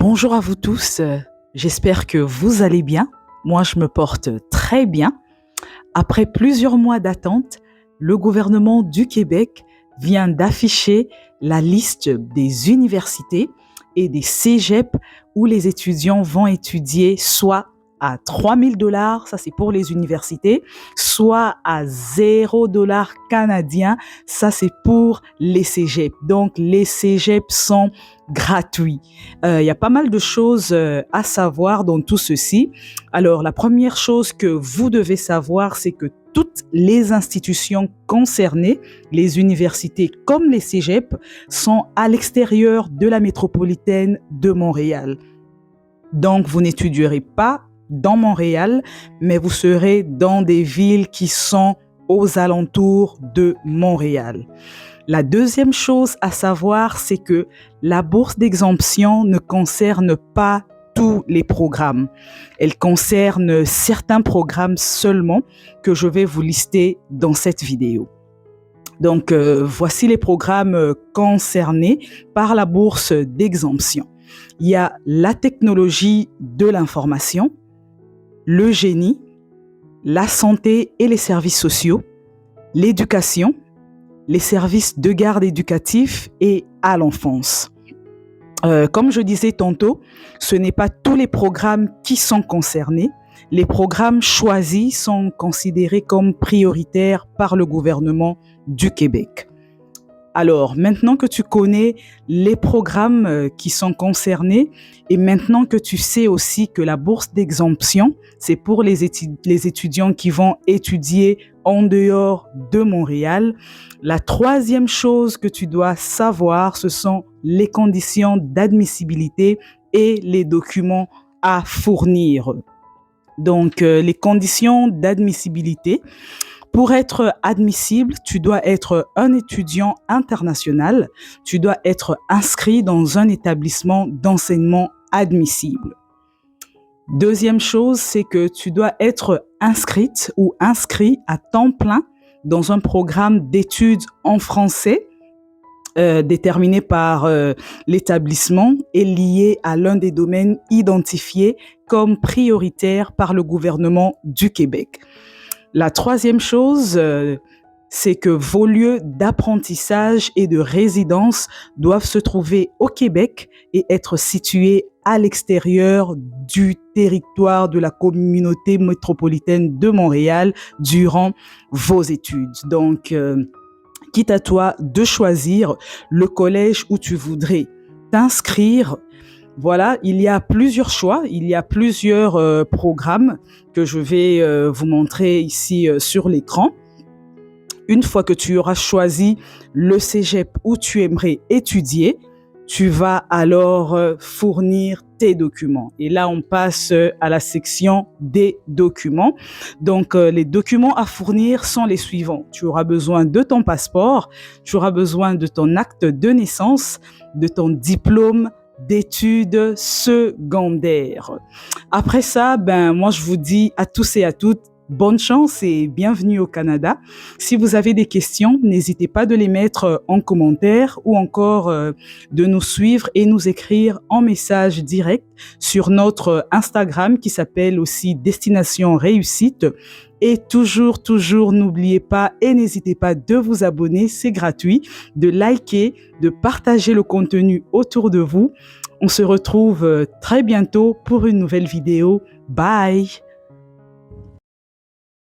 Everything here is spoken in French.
Bonjour à vous tous, j'espère que vous allez bien. Moi, je me porte très bien. Après plusieurs mois d'attente, le gouvernement du Québec vient d'afficher la liste des universités et des cégeps où les étudiants vont étudier soit à 3 000 $, ça c'est pour les universités, soit à 0 $ canadien, ça c'est pour les cégeps. Donc les cégeps sont gratuits. Il y a pas mal de choses à savoir dans tout ceci. Alors la première chose que vous devez savoir, c'est que toutes les institutions concernées, les universités comme les cégeps, sont à l'extérieur de la métropolitaine de Montréal. Donc, vous n'étudierez pas dans Montréal, mais vous serez dans des villes qui sont aux alentours de Montréal. La deuxième chose à savoir, c'est que la bourse d'exemption ne concerne pas tous les programmes. Elle concerne certains programmes seulement que je vais vous lister dans cette vidéo. Donc, voici les programmes concernés par la bourse d'exemption. Il y a la technologie de l'information, le génie, la santé et les services sociaux, l'éducation, les services de garde éducatifs et à l'enfance. Comme je disais tantôt, ce n'est pas tous les programmes qui sont concernés. Les programmes choisis sont considérés comme prioritaires par le gouvernement du Québec. Alors, maintenant que tu connais les programmes qui sont concernés et maintenant que tu sais aussi que la bourse d'exemption, c'est pour les étudiants qui vont étudier en dehors de Montréal, la troisième chose que tu dois savoir, ce sont les conditions d'admissibilité et les documents à fournir. Donc, les conditions d'admissibilité. Pour être admissible, tu dois être un étudiant international, tu dois être inscrit dans un établissement d'enseignement admissible. Deuxième chose, c'est que tu dois être inscrite ou inscrit à temps plein dans un programme d'études en français déterminé par l'établissement et lié à l'un des domaines identifiés comme prioritaires par le gouvernement du Québec. La troisième chose, c'est que vos lieux d'apprentissage et de résidence doivent se trouver au Québec et être situés à l'extérieur du territoire de la communauté métropolitaine de Montréal durant vos études. Donc, quitte à toi de choisir le collège où tu voudrais t'inscrire. Voilà, il y a plusieurs choix, il y a plusieurs programmes que je vais vous montrer ici sur l'écran. Une fois que tu auras choisi le cégep où tu aimerais étudier, tu vas alors fournir tes documents. Et là, on passe à la section des documents. Donc, les documents à fournir sont les suivants. Tu auras besoin de ton passeport, tu auras besoin de ton acte de naissance, de ton diplôme d'études secondaires. Après ça, moi, je vous dis à tous et à toutes, bonne chance et bienvenue au Canada. Si vous avez des questions, n'hésitez pas de les mettre en commentaire ou encore de nous suivre et nous écrire en message direct sur notre Instagram qui s'appelle aussi Destination Réussite. Et toujours, n'oubliez pas et n'hésitez pas de vous abonner, c'est gratuit, de liker, de partager le contenu autour de vous. On se retrouve très bientôt pour une nouvelle vidéo. Bye!